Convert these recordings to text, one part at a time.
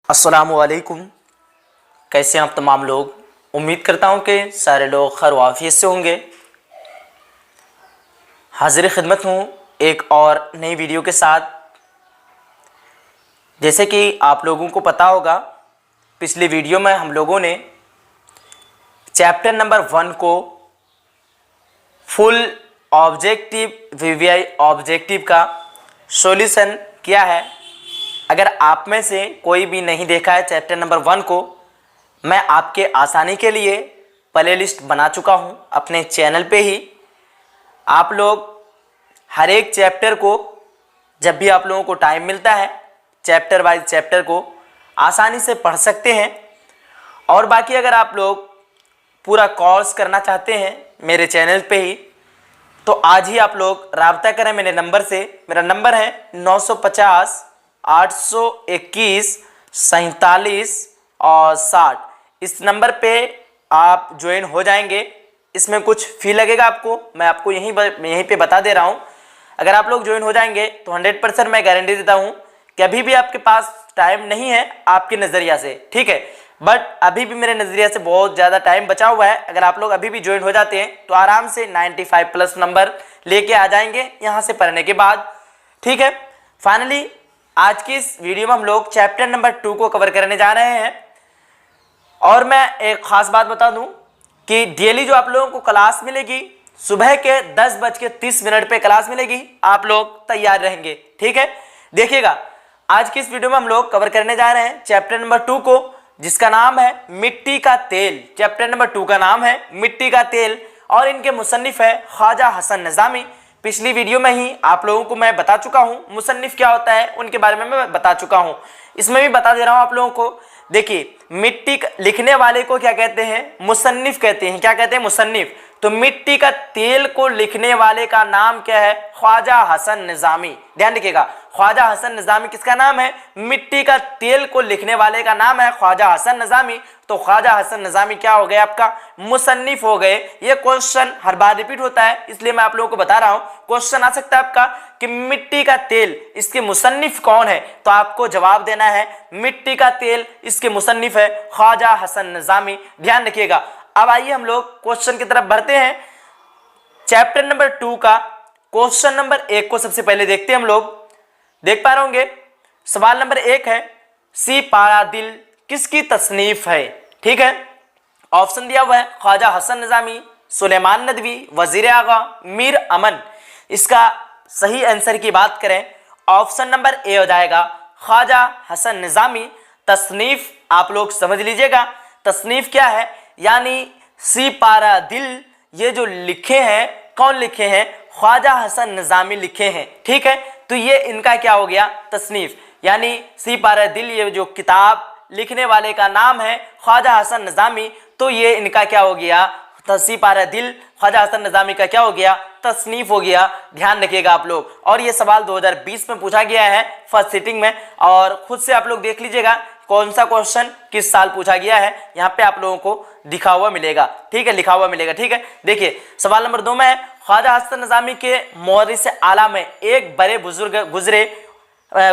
अस्सलामुअलैकुम। कैसे हैं आप तमाम लोग। उम्मीद करता हूं कि सारे लोग खैर वाफियत से होंगे। हाजिर खिदमत हूं एक और नई वीडियो के साथ। जैसे कि आप लोगों को पता होगा, पिछली वीडियो में हम लोगों ने चैप्टर नंबर 1 को फुल ऑब्जेक्टिव वीवीआई ऑब्जेक्टिव का सॉल्यूशन किया है। अगर आप में से कोई भी नहीं देखा है चैप्टर नंबर 1 को, मैं आपके आसानी के लिए प्लेलिस्ट बना चुका हूं अपने चैनल पे ही। आप लोग हर एक चैप्टर को जब भी आप लोगों को टाइम मिलता है चैप्टर वाइज चैप्टर को आसानी से पढ़ सकते हैं। और बाकी अगर आप लोग पूरा कोर्स करना चाहते हैं मेरे चैनल पे ही, तो आज ही आप लोग राब्ता करें मेरे नंबर से। मेरा नंबर है 950 821 47 और 60। इस नंबर पे आप ज्वाइन हो जाएंगे। इसमें कुछ फ़ी लगेगा आपको, मैं आपको यहीं पे बता दे रहा हूँ। अगर आप लोग ज्वाइन हो जाएंगे तो 100% मैं गारंटी देता हूँ कि अभी भी आपके पास टाइम नहीं है आपके नज़रिया से, ठीक है, बट अभी भी मेरे नज़रिया से बहुत ज़्यादा टाइम बचा हुआ है। अगर आप लोग अभी भी ज्वाइन हो जाते हैं तो आराम से 95+ नंबर लेके आ जाएंगे यहाँ से पढ़ने के बाद, ठीक है। फाइनली आज की इस वीडियो में हम लोग चैप्टर नंबर 2 को कवर करने जा रहे हैं। और मैं एक ख़ास बात बता दूं कि डेली जो आप लोगों को क्लास मिलेगी सुबह के 10:30 पे क्लास मिलेगी। आप लोग तैयार रहेंगे, ठीक है। देखिएगा आज की इस वीडियो में हम लोग कवर करने जा रहे हैं चैप्टर नंबर 2 को, जिसका नाम है मिट्टी का तेल। चैप्टर नंबर 2 का नाम है मिट्टी का तेल और इनके मुसन्निफ है ख्वाजा हसन निज़ामी। पिछली वीडियो में ही आप लोगों को मैं बता चुका हूं मुसन्निफ क्या होता है, उनके बारे में मैं बता चुका हूं। इसमें भी बता दे रहा हूं आप लोगों को। देखिए मिट्टी लिखने वाले को क्या कहते हैं, मुसन्निफ कहते हैं। क्या कहते हैं, मुसन्निफ। तो मिट्टी का तेल को लिखने वाले का नाम क्या है, ख्वाजा हसन निज़ामी। ध्यान रखिएगा, ख्वाजा हसन निज़ामी किसका नाम है, मिट्टी का तेल को लिखने वाले का नाम है ख्वाजा हसन निज़ामी। तो ख्वाजा हसन निज़ामी क्या हो गए, आपका मुसन्निफ हो गए। ये क्वेश्चन हर बार रिपीट होता है इसलिए मैं आप लोगों को बता रहा हूं। क्वेश्चन आ सकता है आपका कि मिट्टी का तेल इसके मुसन्निफ कौन है, तो आपको जवाब देना है मिट्टी का तेल इसके मुसन्निफ है ख्वाजा हसन निज़ामी। ध्यान रखिएगा। अब आइए हम लोग क्वेश्चन की तरफ बढ़ते हैं। चैप्टर नंबर 2 का क्वेश्चन नंबर 1 को सबसे पहले देखते हैं हम लोग। देख पा रहे होंगे सवाल नंबर 1 है, सी पारा दिल किसकी तसनीफ है, ठीक है। ऑप्शन दिया हुआ है ख्वाजा हसन निज़ामी, सुलेमान नदवी, वजीर आगा, मीर अमन। इसका सही आंसर की बात करें ऑप्शन नंबर ए हो जाएगा ख्वाजा हसन निज़ामी। तसनीफ आप लोग समझ लीजिएगा, तसनीफ क्या है, यानी सी पारा दिल ये जो लिखे हैं, कौन लिखे हैं, ख्वाजा हसन निज़ामी लिखे हैं, ठीक है। तो ये इनका क्या हो गया, तसनीफ। यानी सी पारा दिल ये जो किताब लिखने वाले का नाम है ख्वाजा हसन निज़ामी, तो ये इनका क्या हो गया, सी पारा दिल ख्वाजा हसन निज़ामी का क्या हो गया, तसनीफ हो गया। ध्यान रखिएगा आप लोग। और ये सवाल 2020 में पूछा गया है फर्स्ट सिटिंग में, और खुद से आप लोग देख लीजिएगा कौन सा क्वेश्चन किस साल पूछा गया है, यहाँ पे आप लोगों को दिखा हुआ मिलेगा, ठीक है, लिखा हुआ मिलेगा, ठीक है। देखिए सवाल नंबर 2 में है ख्वाजा हसन निज़ामी के मोरिस आला में एक बड़े बुजुर्ग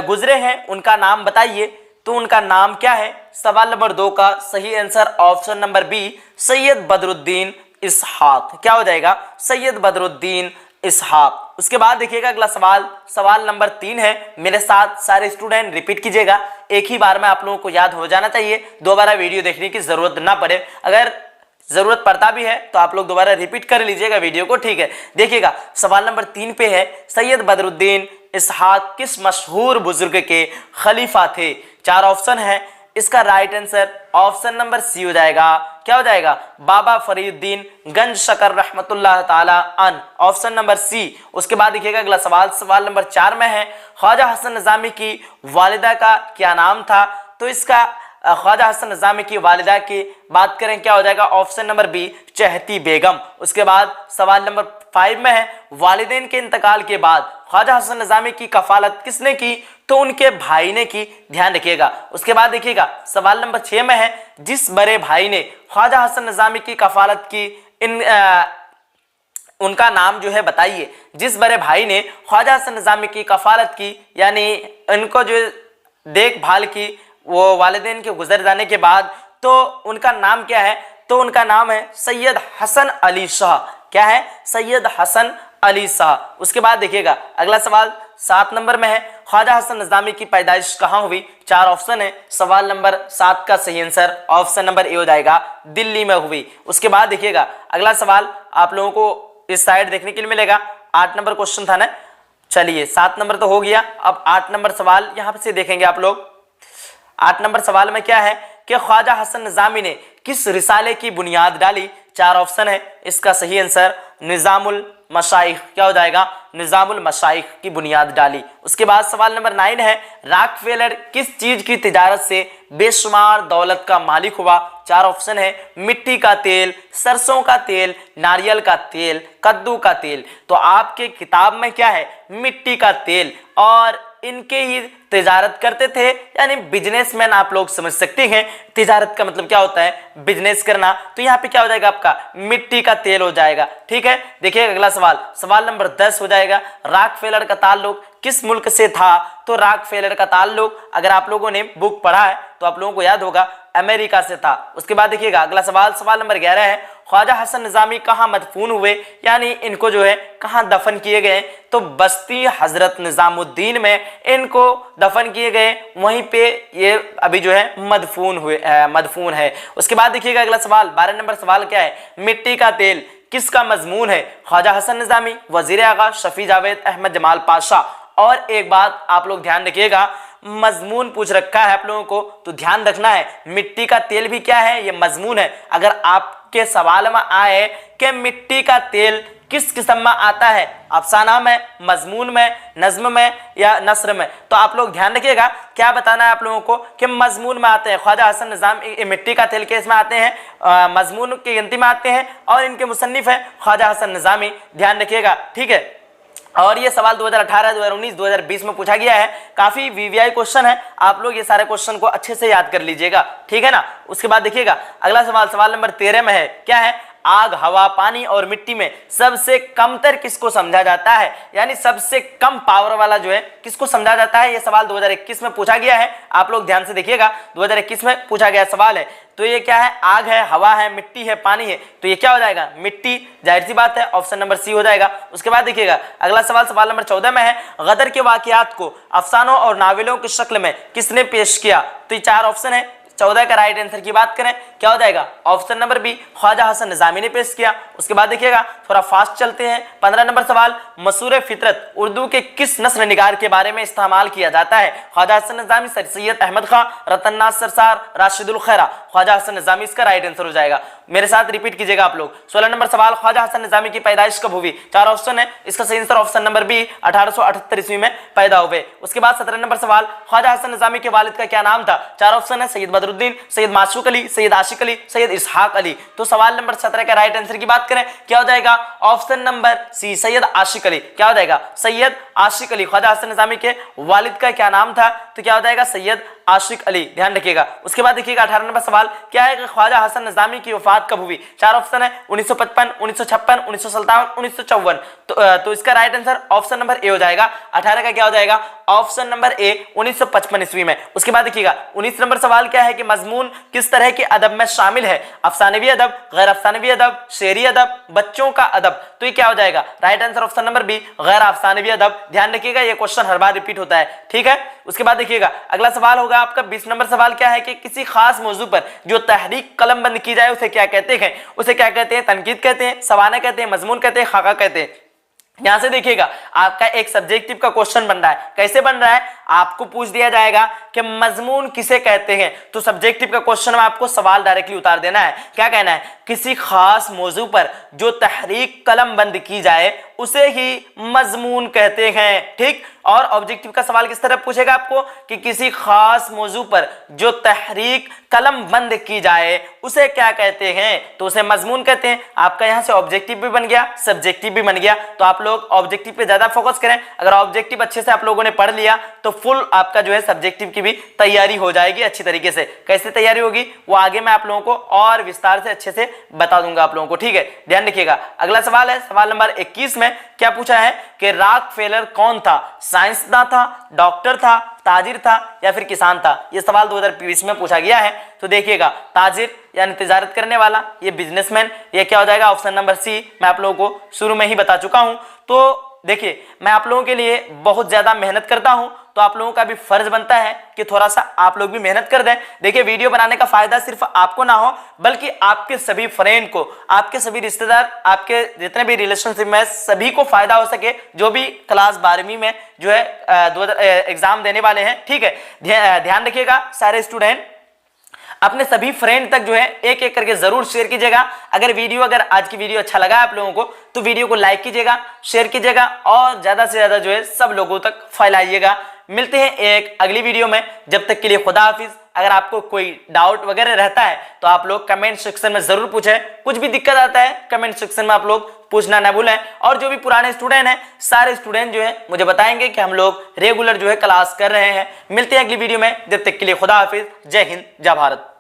गुजरे हैं, उनका नाम बताइए। तो उनका नाम क्या है। सवाल नंबर 2 का सही answer option number B Syed Badruddin Ishaq. क्या हो जाएगा, सैयद बदरुद्दीन इसहाक। उसके बाद देखिएगा अगला सवाल, सवाल नंबर 3 है। मेरे साथ सारे स्टूडेंट रिपीट कीजिएगा, एक ही बार में आप लोगों को याद हो जाना चाहिए, दोबारा वीडियो देखने की जरूरत ना पड़े। अगर जरूरत पड़ता भी है तो आप लोग दोबारा रिपीट कर लीजिएगा वीडियो को, ठीक है। देखिएगा सवाल नंबर 3 पे है, सैयद बदरुद्दीन इसहाक किस मशहूर बुजुर्ग के खलीफा थे। 4 ऑप्शन है, इसका right answer option number C हो जाएगा। क्या हो जाएगा, बाबा फरीदुद्दीन गंज शकर रहमतुल्लाह ताला अन, ऑप्शन नंबर सी। उसके बाद देखिएगा अगला सवाल, सवाल नंबर 4 में है ख्वाजा हसन निज़ामी की वालिदा का क्या नाम था। तो इसका ख्वाजा हसन निज़ामी की वालिदा की बात करें क्या हो जाएगा, ऑप्शन नंबर बी चहती बेगम। उसके बाद सवाल नंबर 5 में है वालिदैन के इंतकाल के बाद ख्वाजा हसन निज़ामी की कफालत किसने की, तो उनके भाई ने की। ध्यान रखिएगा। उसके बाद देखिएगा सवाल नंबर 6 में है जिस बड़े भाई ने ख्वाजा हसन निज़ामी की कफालत की उनका नाम जो है बताइए। जिस बड़े भाई ने ख्वाजा हसन निज़ामी की कफालत की, यानी इनको जो देखभाल की, वो वालिदैन के गुजर जाने के बाद, तो उनका नाम क्या है? तो उनका नाम है सैयद हसन अली शाह। क्या है? सैयद हसन अली शाह। उसके बाद देखिएगा अगला सवाल 7 नंबर में है, ख्वाजा हसन निज़ामी की पैदाइश कहाँ हुई? 4 ऑप्शन है। सवाल नंबर 7 का सही आंसर ऑप्शन नंबर ए हो जाएगा, दिल्ली में हुई। उसके बाद देखिएगा अगला सवाल आप लोगों को इस साइड देखने के लिए मिलेगा, 8 नंबर क्वेश्चन था ना। चलिए 7 नंबर तो हो गया, अब 8 नंबर सवाल यहाँ से देखेंगे आप लोग। 8 नंबर सवाल में क्या है कि ख्वाजा हसन निज़ामी ने किस रिसाले की बुनियाद डाली? 4 ऑप्शन है। इसका सही आंसर निज़ामुल मशाइख। क्या हो जाएगा? निज़ामुल मशाइख की बुनियाद डाली। उसके बाद सवाल नंबर 9 है, रॉकफेलर किस चीज की तिजारत से बेशुमार दौलत का मालिक हुआ? 4 ऑप्शन है। मिट्टी का तेल, सरसों का तेल, नारियल का तेल, कद्दू का तेल। तो आपके किताब में क्या है? मिट्टी का तेल, और इनके ही तिजारत करते थे, यानी बिजनेसमैन आप लोग समझ सकते हैं। तिजारत का मतलब क्या होता है? बिजनेस करना। तो यहाँ पे क्या हो जाएगा आपका? मिट्टी का तेल हो जाएगा। ठीक है, देखिए अगला सवाल, सवाल नंबर 10 हो जाएगा, रॉकफेलर का ताल्लुक किस मुल्क से था? तो रॉकफेलर का ताल्लुक अगर आप लोगों ने बुक पढ़ा है तो आप लोगों को याद होगा, अमेरिका से था। उसके बाद देखिएगा अगला सवाल, सवाल नंबर 11 है, ख्वाजा हसन निज़ामी कहाँ मदफून हुए? यानी इनको जो है कहाँ दफन किए गए? तो बस्ती हजरत निजामुद्दीन में इनको दफन किए गए, वहीं पे ये अभी जो है मदफून है। उसके बाद देखिएगा अगला सवाल 12 नंबर सवाल क्या है, मिट्टी का तेल किसका मजमून है? ख्वाजा हसन निज़ामी, वजीर आगा शफी जावेद अहमद जमाल पाशा। और एक बात आप लोग ध्यान रखिएगा, मजमून पूछ रखा है आप लोगों को तो ध्यान रखना है, मिट्टी का तेल भी क्या है? ये मजमून है। अगर आपके सवाल में आए कि मिट्टी का तेल किस किस्म में आता है, अफसाना में, मजमून में, नज्म में या नस्र में, तो आप लोग ध्यान रखिएगा क्या बताना है आप लोगों को कि मजमून में आते हैं। ख्वाजा हसन निज़ामी मिट्टी का तेल केस में आते हैं, मजमून की गिनती में आते हैं, और इनके मुसन्निफ है ख्वाजा हसन निज़ामी। ध्यान रखिएगा, ठीक है। और ये सवाल 2018, 2019, 2020 में पूछा गया है, काफी वीवीआई क्वेश्चन है, आप लोग ये सारे क्वेश्चन को अच्छे से याद कर लीजिएगा, ठीक है ना। उसके बाद देखिएगा अगला सवाल, सवाल नंबर 13 में है, क्या है? आग, हवा, पानी और मिट्टी में सबसे कमतर किसको समझा जाता है? यानी सबसे कम पावर वाला जो है किसको समझा जाता है? ये सवाल 2021 में पूछा गया है, आप लोग ध्यान से देखिएगा, 2021 में पूछा गया सवाल है। तो ये क्या है? आग है, हवा है, मिट्टी है, पानी है, तो ये क्या हो जाएगा? मिट्टी। जाहिर सी बात है, ऑप्शन नंबर सी हो जाएगा। उसके बाद देखिएगा अगला सवाल, सवाल नंबर 14 में है, गदर के वाकयात को अफसानों और नावलों की शक्ल में किसने पेश किया? तो ये 4 ऑप्शन है। 14 का राइट आंसर की बात करें क्या हो जाएगा? Option number B, Khwaja Hasan Nizami ने पेश किया। उसके बाद देखिएगा थोड़ा फास्ट चलते हैं, 15 नंबर सवाल, मसूर फितरत उर्दू के किस नस्र निगार के बारे में इस्तेमाल किया जाता है? ख्वाजा हसन निज़ामी, सर सैयद अहमद खां, रतन सरसार, राशिदुल खैरा। ख्वाजा हसन निज़ामी इसका राइट आंसर हो जाएगा। मेरे साथ रिपीट कीजिएगा आप लोग। 16 नंबर सवाल, ख्वाजा हसन निज़ामी की पैदाइश कब हुई? 4 ऑप्शन है, इसका सही आंसर ऑप्शन नंबर बी, 1878 ईस्वी में पैदा हुए। उसके बाद 17 नंबर सवाल, ख्वाजा हसन निज़ामी के वालिद का क्या नाम था? 4 ऑप्शन है, सैयद बदरुद्दीन, सैयद माशूक अली, सैयद आशिक अली, सैयद इसहाक अली। तो सवाल नंबर 17 का राइट आंसर की बात करें क्या हो जाएगा? ऑप्शन नंबर सी, सैयद आशिक अली। क्या हो जाएगा? सैयद आशिक अली। ख्वाजा हसन निज़ामी के वालिद का क्या नाम था? तो क्या हो जाएगा? सैयद आशिक अली। ध्यान रखिएगा। उसके बाद देखिएगा 18 नंबर सवाल, क्या है कि ख्वाजा हसन निज़ामी की वफात कब हुई? 4 ऑप्शन है, 1955, 1956, 1957, 1954। तो इसका right answer option number A हो जाएगा। 18 का क्या हो जाएगा? ऑप्शन नंबर ए, 1955 ईस्वी में। उसके बाद देखिएगा 19 नंबर सवाल, क्या है कि मजमून किस तरह के अदब में शामिल है? अफसानवी अदब, गैर अफसानवी अदब, शेरी अदब, बच्चों का अदब। तो ये क्या हो जाएगा? Right answer option number B, गैर अफसानवी अदब। ध्यान रखिएगा, ये क्वेश्चन हर बार रिपीट होता है, ठीक है। उसके बाद देखिएगा अगला सवाल होगा आपका 20 नंबर सवाल, क्या है कि किसी खास मौजू पर जो तहरीक कलमबंद की जाए उसे क्या कहते हैं? उसे क्या कहते हैं? तनकीद कहते हैं, सवाना कहते हैं, मजमून कहते हैं, खाका कहते हैं। यहां से देखिएगा आपका एक सब्जेक्टिव का क्वेश्चन बन रहा है। कैसे बन रहा है? आपको पूछ दिया जाएगा कि मजमून किसे कहते हैं, तो सब्जेक्टिव का क्वेश्चन में आपको सवाल डायरेक्टली उतार देना है। क्या कहना है? किसी खास मौजू पर जो तहरीक कलम बंद की जाए उसे ही मजमून कहते हैं, ठीक। और ऑब्जेक्टिव का सवाल किस तरह पूछेगा आपको कि किसी खास मौजू पर जो तहरीक कलम बंद की जाए उसे क्या कहते हैं? तो उसे मजमून कहते हैं। आपका यहां से ऑब्जेक्टिव भी बन गया, सब्जेक्टिव भी बन गया। तो आप लोग ऑब्जेक्टिव पे ज्यादा फोकस करें। अगर ऑब्जेक्टिव अच्छे से आप लोगों ने पढ़ लिया तो फुल आपका जो है सब्जेक्टिव की भी तैयारी हो जाएगी अच्छी तरीके से। कैसे तैयारी होगी वो आगे मैं आप लोगों को और विस्तार से अच्छे से बता दूंगा आप लोगों को, ठीक है। ध्यान रखिएगा। अगला सवाल है सवाल नंबर 21 में क्या पूछा है कि रॉकफेलर कौन था? साइंसदान था, डॉक्टर था, ताजिर था या फिर किसान था? ये सवाल 2020 में पूछा गया है। तो देखिएगा, ताजिर यानी तिजारत करने वाला, ये बिजनेसमैन, ये क्या हो जाएगा? Option number C. मैं आप लोगों को शुरू में ही बता चुका हूं। तो देखिए, मैं आप लोगों के लिए बहुत ज्यादा मेहनत करता हूं, तो आप लोगों का भी फर्ज बनता है कि थोड़ा सा आप लोग भी मेहनत कर दें। देखिए, वीडियो बनाने का फायदा सिर्फ आपको ना हो, बल्कि आपके सभी फ्रेंड को, आपके सभी रिश्तेदार, आपके जितने भी रिलेशनशिप में, सभी को फायदा हो सके, जो भी क्लास 12वीं में जो है एग्जाम देने वाले हैं। ठीक है, ध्यान रखिएगा सारे स्टूडेंट, अपने सभी फ्रेंड तक जो है एक एक करके जरूर शेयर कीजिएगा। अगर आज की वीडियो अच्छा लगा आप लोगों को, तो वीडियो को लाइक कीजिएगा, शेयर कीजिएगा और ज्यादा से ज्यादा जो है सब लोगों तक फैलाइएगा। मिलते हैं एक अगली वीडियो में, जब तक के लिए खुदा हाफिज। अगर आपको कोई डाउट वगैरह रहता है तो आप लोग कमेंट सेक्शन में जरूर पूछें। कुछ भी दिक्कत आता है कमेंट सेक्शन में आप लोग पूछना ना भूलें। और जो भी पुराने स्टूडेंट हैं, सारे स्टूडेंट जो है मुझे बताएंगे कि हम लोग रेगुलर जो है क्लास कर रहे हैं। मिलते हैं अगली वीडियो में, जब तक के लिए खुदा हाफिज। जय हिंद, जय भारत।